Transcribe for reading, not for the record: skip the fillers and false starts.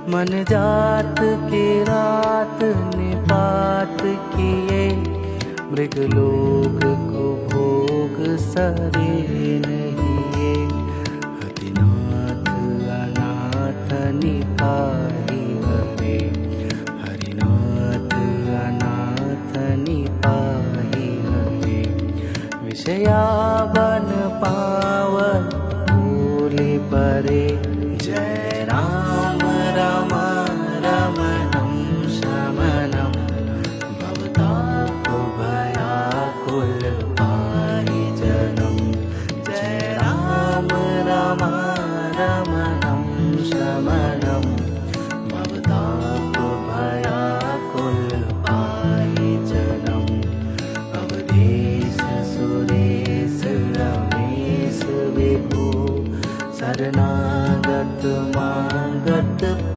मन जात के रात निपात किए, मृगलोक को भोग सरे नहीं ये। हरिनाथ अनाथ निपाहि हरे, हरिनाथ अनाथ निपाहि हरे। विषया बन पावन भूले परे, जय राम राम रमणं शमनं, भवताप भयाकुल पारिजनं। जय राम राम रमणं शमनं, भवताप भयाकुल पारिजनं। अवधेश सुरेश रमेश विभु, शरणागत मागत